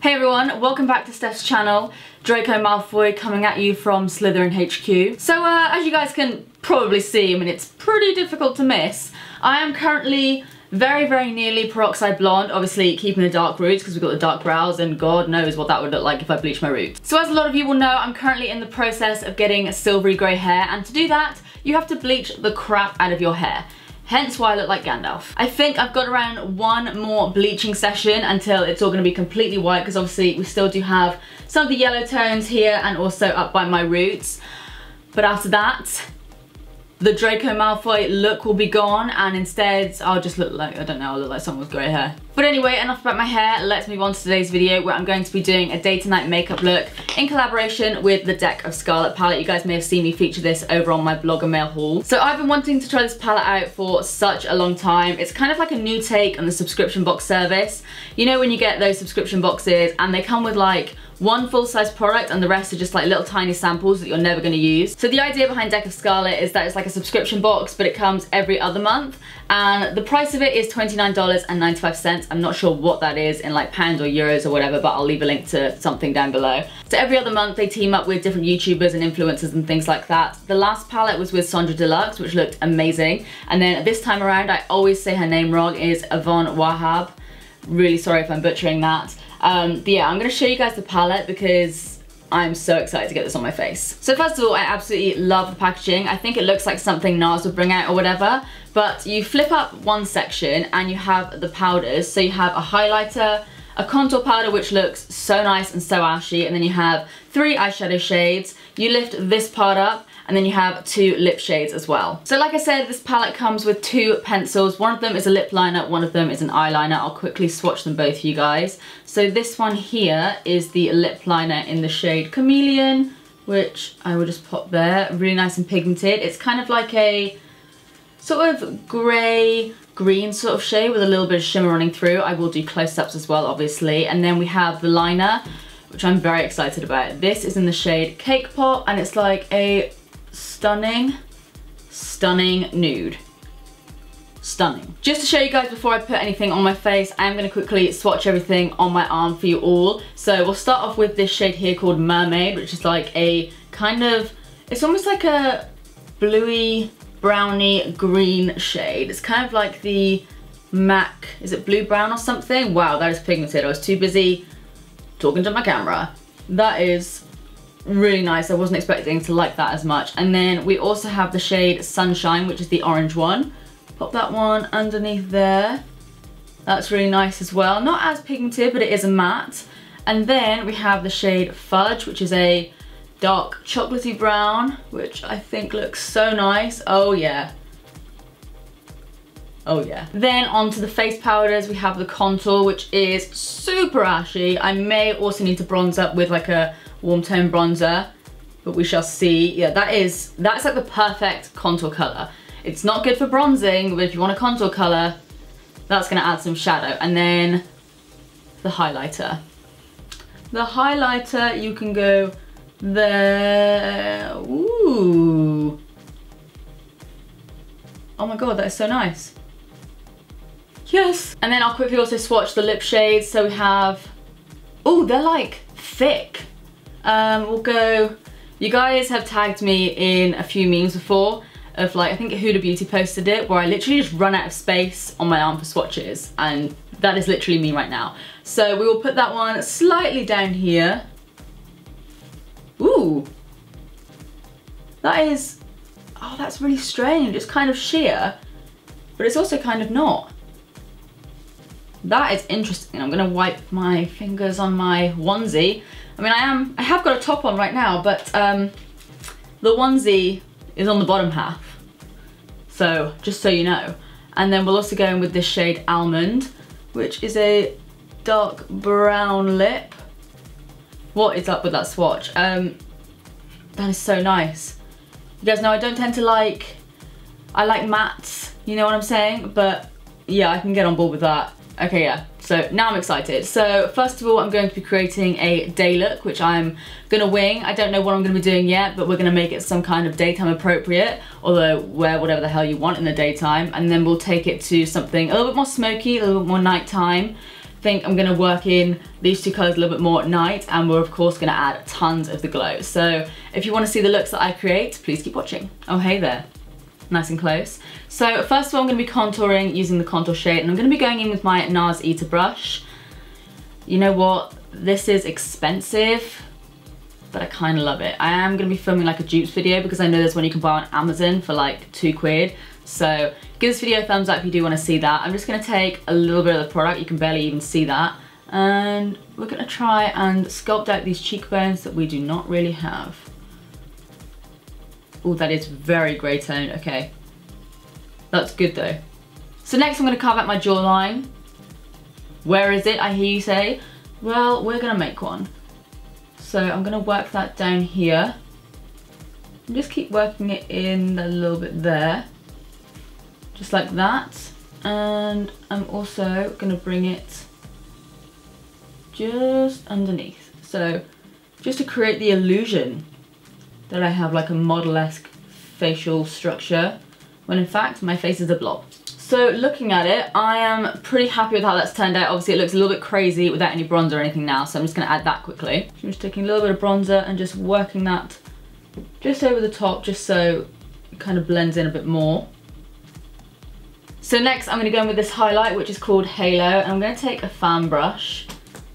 Hey everyone, welcome back to Steph's channel. Draco Malfoy coming at you from Slytherin HQ. So as you guys can probably see, I mean it's pretty difficult to miss. I am currently very nearly peroxide blonde, obviously keeping the dark roots because we've got the dark brows and God knows what that would look like if I bleached my roots. So as a lot of you will know, I'm currently in the process of getting a silvery grey hair, and to do that you have to bleach the crap out of your hair. Hence why I look like Gandalf. I think I've got around one more bleaching session until it's all gonna be completely white, because obviously we still do have some of the yellow tones here and also up by my roots. But after that, the Draco Malfoy look will be gone, and instead I'll just look like, I don't know, I'll look like someone with grey hair. But anyway, enough about my hair, let's move on to today's video where I'm going to be doing a day to night makeup look in collaboration with the Deck of Scarlet palette. You guys may have seen me feature this over on my Blogger Mail haul. So I've been wanting to try this palette out for such a long time. It's kind of like a new take on the subscription box service. You know when you get those subscription boxes and they come with like one full-size product and the rest are just like little tiny samples that you're never going to use. So the idea behind Deck of Scarlet is that it's like a subscription box, but it comes every other month, and the price of it is $29.95. I'm not sure what that is in like pounds or euros or whatever, but I'll leave a link to something down below. So every other month they team up with different YouTubers and influencers and things like that. The last palette was with Sondra Deluxe, which looked amazing, and then this time around, I always say her name wrong, is Yvonne Wahab. Really sorry if I'm butchering that. But yeah, I'm gonna show you guys the palette because I'm so excited to get this on my face. So first of all, I absolutely love the packaging. I think it looks like something NARS would bring out or whatever, but you flip up one section and you have the powders. So you have a highlighter, a contour powder which looks so nice and so ashy, and then you have 3 eyeshadow shades. You lift this part up, and then you have 2 lip shades as well. So like I said, this palette comes with 2 pencils. One of them is a lip liner, one of them is an eyeliner. I'll quickly swatch them both for you guys. So this one here is the lip liner in the shade Chameleon, which I will just pop there. Really nice and pigmented. It's kind of like a sort of grey green sort of shade with a little bit of shimmer running through. I will do close-ups as well, obviously. And then we have the liner, which I'm very excited about. This is in the shade Cake Pop, and it's like a stunning nude. Stunning. Just to show you guys before I put anything on my face, I am going to quickly swatch everything on my arm for you all. So we'll start off with this shade here called Mermaid, which is like a kind of, it's almost like a bluey, browny green shade. It's kind of like the MAC, is it blue brown or something? Wow, that is pigmented. I was too busy talking to my camera. That is really nice. I wasn't expecting to like that as much. And then we also have the shade Sunshine, which is the orange one. Pop that one underneath there. That's really nice as well. Not as pigmented, but it is a matte. And then we have the shade Fudge, which is a dark chocolatey brown, which I think looks so nice. Oh yeah. Oh yeah. Then onto the face powders, we have the contour, which is super ashy. I may also need to bronze up with like a warm tone bronzer, but we shall see. Yeah, that's like the perfect contour color. It's not good for bronzing, but if you want a contour color, that's gonna add some shadow. And then the highlighter. The highlighter, you can go there. Ooh. Oh my God, that is so nice. Yes. And then I'll quickly also swatch the lip shades. So we have, oh, they're like thick. We'll go, you guys have tagged me in a few memes before of like, I think Huda Beauty posted it, where I literally just run out of space on my arm for swatches, and that is literally me right now. So we will put that one slightly down here. Ooh. That is, oh, that's really strange. It's kind of sheer, but it's also kind of not. That is interesting. I'm gonna wipe my fingers on my onesie. I mean, I have got a top on right now, but the onesie is on the bottom half. So, just so you know. And then we'll also go in with this shade Almond, which is a dark brown lip. What is up with that swatch? That is so nice. You guys know I don't tend to like, I like mattes, you know what I'm saying? But yeah, I can get on board with that. Okay, yeah, so now I'm excited. So first of all, I'm going to be creating a day look, which I'm gonna wing. I don't know what I'm gonna be doing yet, but we're gonna make it some kind of daytime appropriate, although wear whatever the hell you want in the daytime, and then we'll take it to something a little bit more smoky, a little bit more nighttime. think I'm gonna work in these two colours a little bit more at night, and we're of course gonna add tons of the glow. So if you wanna see the looks that I create, please keep watching. Oh, hey there. Nice and close. So first of all, I'm gonna be contouring using the contour shade, and I'm gonna be going in with my NARS Eater brush. You know what? This is expensive, but I kind of love it. I am going to be filming like a dupes video because I know there's one you can buy on Amazon for like £2. So give this video a thumbs up if you do want to see that. I'm just going to take a little bit of the product, you can barely even see that, and we're going to try and sculpt out these cheekbones that we do not really have. Oh, that is very grey tone. Okay, that's good though. So next I'm going to carve out my jawline. Where is it, I hear you say? Well, we're gonna make one. So I'm gonna work that down here. And just keep working it in a little bit there. Just like that. And I'm also gonna bring it just underneath. So just to create the illusion that I have like a model-esque facial structure, when in fact my face is a blob. So looking at it, I am pretty happy with how that's turned out. Obviously it looks a little bit crazy without any bronzer or anything now, so I'm just gonna add that quickly. So I'm just taking a little bit of bronzer and just working that just over the top, just so it kind of blends in a bit more. So next I'm gonna go in with this highlight, which is called Halo, and I'm gonna take a fan brush,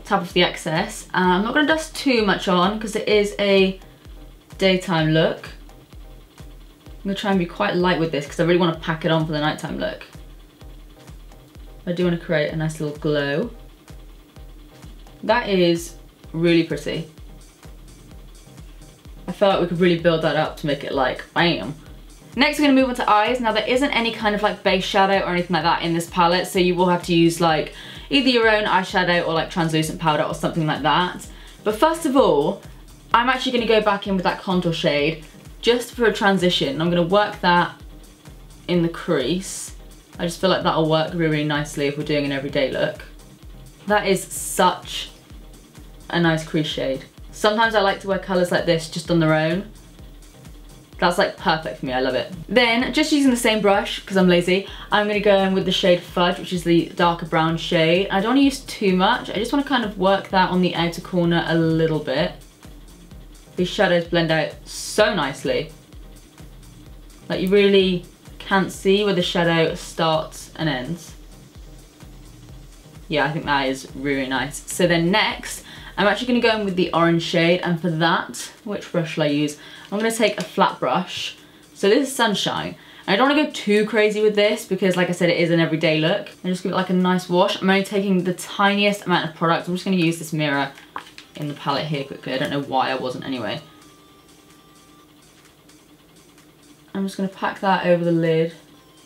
tap off the excess, and I'm not gonna dust too much on because it is a daytime look. I'm gonna try and be quite light with this because I really wanna pack it on for the nighttime look. I do want to create a nice little glow. That is really pretty. I felt like we could really build that up to make it like, bam. Next we're going to move on to eyes. Now there isn't any kind of like base shadow or anything like that in this palette, so you will have to use like either your own eyeshadow or like translucent powder or something like that. But first of all, I'm actually going to go back in with that contour shade just for a transition. I'm going to work that in the crease. I just feel like that'll work really, really nicely if we're doing an everyday look. That is such a nice crease shade. Sometimes I like to wear colours like this just on their own. That's like perfect for me, I love it. Then, just using the same brush, because I'm lazy, I'm going to go in with the shade Fudge, which is the darker brown shade. I don't want to use too much, I just want to kind of work that on the outer corner a little bit. These shadows blend out so nicely. Like you really can't see where the shadow starts and ends. Yeah, I think that is really nice. So then next, I'm actually going to go in with the orange shade, and for that, which brush shall I use? I'm going to take a flat brush. So this is Sunshine. And I don't want to go too crazy with this because like I said, it is an everyday look. And just give it like a nice wash. I'm only taking the tiniest amount of product. I'm just going to use this mirror in the palette here quickly. I don't know why I wasn't anyway. I'm just going to pack that over the lid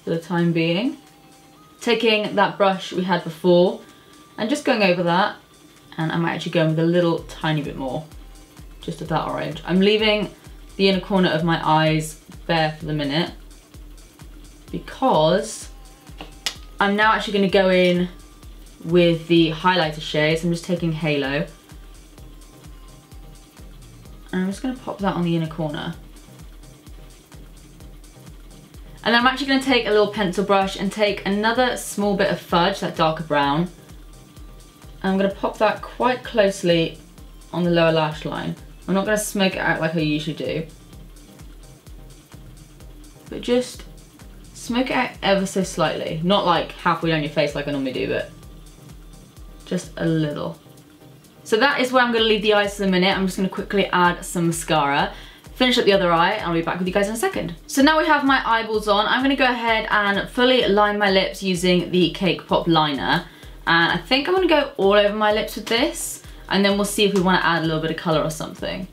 for the time being. Taking that brush we had before and just going over that, and I'm actually going with a little tiny bit more just of that orange. I'm leaving the inner corner of my eyes bare for the minute because I'm now actually going to go in with the highlighter shades. I'm just taking Halo and I'm just going to pop that on the inner corner. And then I'm actually going to take a little pencil brush and take another small bit of Fudge, that darker brown. And I'm going to pop that quite closely on the lower lash line. I'm not going to smoke it out like I usually do, but just smoke it out ever so slightly. Not like halfway down your face like I normally do, but just a little. So that is where I'm going to leave the eyes for the minute. I'm just going to quickly add some mascara. Finish up the other eye, and I'll be back with you guys in a second. So now we have my eyeballs on, I'm gonna go ahead and fully line my lips using the Cake Pop liner. And I think I'm gonna go all over my lips with this, and then we'll see if we wanna add a little bit of color or something.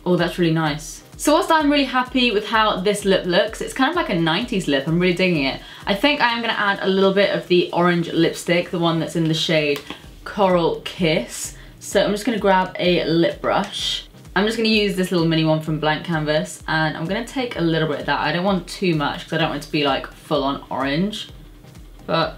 Oh, that's really nice. So whilst I'm really happy with how this lip looks, it's kind of like a 90s lip, I'm really digging it. I think I am gonna add a little bit of the orange lipstick, the one that's in the shade Coral Kiss. So I'm just gonna grab a lip brush. I'm just gonna use this little mini one from Blank Canvas, and I'm gonna take a little bit of that. I don't want too much because I don't want it to be like full on orange, but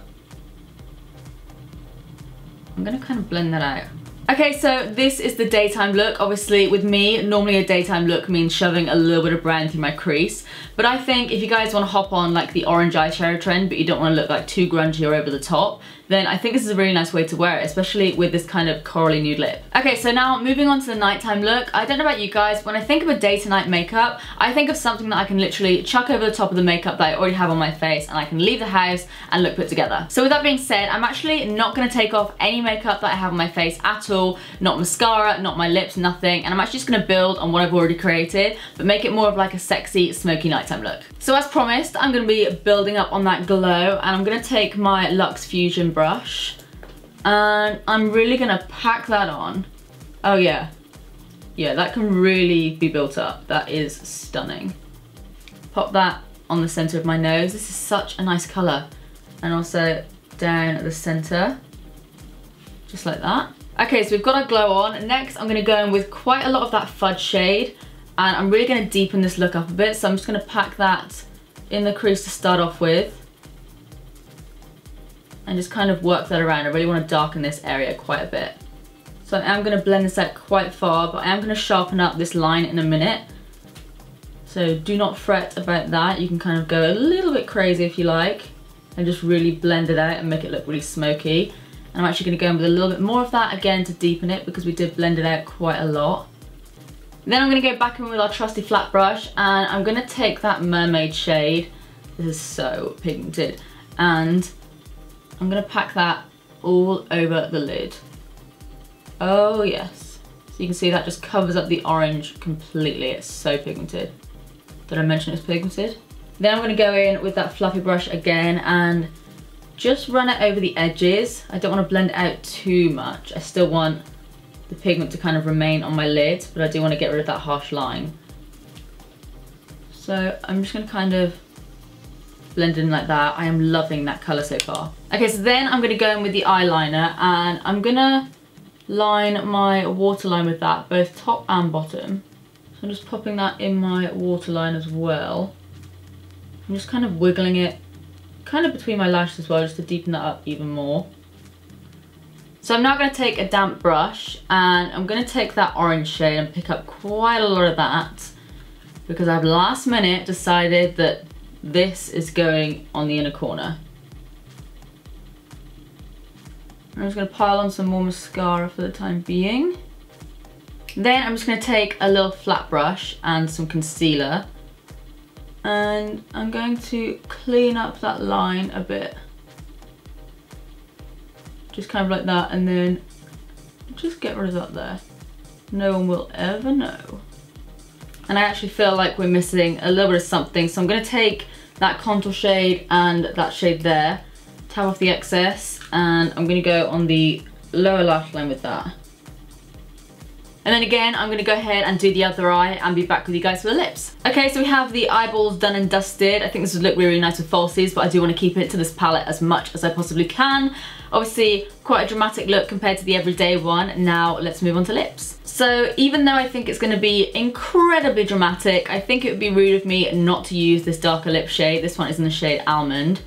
I'm gonna kind of blend that out. Okay, so this is the daytime look. Obviously with me, normally a daytime look means shoving a little bit of brown through my crease. But I think if you guys want to hop on like the orange eyeshadow trend, but you don't want to look like too grungy or over the top, then I think this is a really nice way to wear it, especially with this kind of corally nude lip. Okay, so now moving on to the nighttime look. I don't know about you guys, when I think of a day to night makeup, I think of something that I can literally chuck over the top of the makeup that I already have on my face and I can leave the house and look put together. So with that being said, I'm actually not going to take off any makeup that I have on my face at all, not mascara, not my lips, nothing, and I'm actually just going to build on what I've already created, but make it more of like a sexy, smoky nighttime look. So as promised, I'm going to be building up on that glow, and I'm going to take my Luxe Fusion brush, and I'm really going to pack that on. Oh yeah. Yeah, that can really be built up. That is stunning. Pop that on the center of my nose. This is such a nice color. And also down at the center, just like that. Okay, so we've got our glow on. Next, I'm gonna go in with quite a lot of that fudge shade, and I'm really gonna deepen this look up a bit. So I'm just gonna pack that in the crease to start off with, and just kind of work that around. I really wanna darken this area quite a bit. So I am gonna blend this out quite far, but I am gonna sharpen up this line in a minute. So do not fret about that. You can kind of go a little bit crazy if you like, and just really blend it out and make it look really smoky. And I'm actually gonna go in with a little bit more of that again to deepen it, because we did blend it out quite a lot. Then I'm gonna go back in with our trusty flat brush, and I'm gonna take that mermaid shade. This is so pigmented. And I'm gonna pack that all over the lid. Oh yes. So you can see that just covers up the orange completely. It's so pigmented. Did I mention it's pigmented? Then I'm gonna go in with that fluffy brush again and just run it over the edges. I don't want to blend it out too much. I still want the pigment to kind of remain on my lid, but I do want to get rid of that harsh line. So I'm just gonna kind of blend in like that. I am loving that color so far. Okay, so then I'm gonna go in with the eyeliner, and I'm gonna line my waterline with that, both top and bottom. So I'm just popping that in my waterline as well. I'm just kind of wiggling it kind of between my lashes as well, just to deepen that up even more. So I'm now going to take a damp brush, and I'm going to take that orange shade and pick up quite a lot of that, because I've last minute decided that this is going on the inner corner. I'm just going to pile on some more mascara for the time being. Then I'm just going to take a little flat brush and some concealer, and I'm going to clean up that line a bit. Just kind of like that, and then just get rid of that there. No one will ever know. And I actually feel like we're missing a little bit of something, so I'm going to take that contour shade and that shade there, tap off the excess, and I'm going to go on the lower lash line with that. And then again, I'm gonna go ahead and do the other eye and be back with you guys for the lips. Okay, so we have the eyeballs done and dusted. I think this would look really nice with falsies, but I do want to keep it to this palette as much as I possibly can. Obviously, quite a dramatic look compared to the everyday one. Now, let's move on to lips. So even though I think it's gonna be incredibly dramatic, I think it would be rude of me not to use this darker lip shade. This one is in the shade Almond.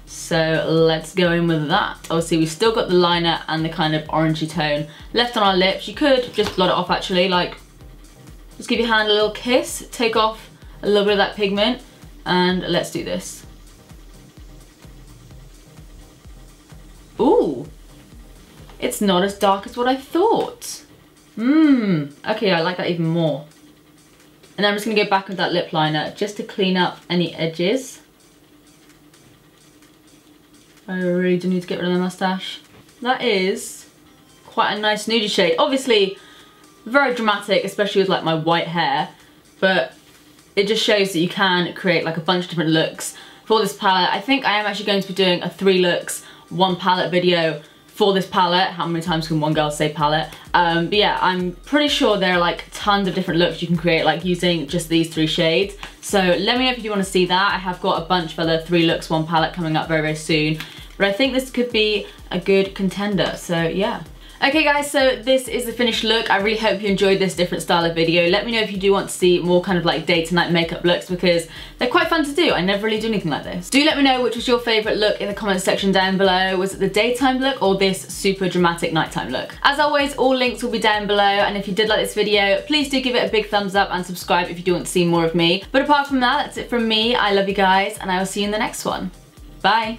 So let's go in with that. Obviously we've still got the liner and the kind of orangey tone left on our lips. You could just blot it off actually, like just give your hand a little kiss, take off a little bit of that pigment, and let's do this. Ooh, it's not as dark as what I thought. Okay, I like that even more. And then I'm just gonna go back with that lip liner just to clean up any edges. I really do need to get rid of the mustache. That is quite a nice nudie shade. Obviously, very dramatic, especially with like my white hair, but it just shows that you can create like a bunch of different looks for this palette. I think I am actually going to be doing a 3 looks, 1 palette video for this palette. How many times can one girl say palette? But yeah, I'm pretty sure there are like tons of different looks you can create like using just these 3 shades. So let me know if you do want to see that. I have got a bunch of other 3 looks, 1 palette coming up very, very soon. But I think this could be a good contender, so yeah. Okay guys, so this is the finished look. I really hope you enjoyed this different style of video. Let me know if you do want to see more kind of like day to night makeup looks, because they're quite fun to do. I never really do anything like this. Do let me know which was your favourite look in the comments section down below. Was it the daytime look or this super dramatic nighttime look? As always, all links will be down below, and if you did like this video, please do give it a big thumbs up and subscribe if you do want to see more of me. But apart from that, that's it from me. I love you guys, and I will see you in the next one. Bye.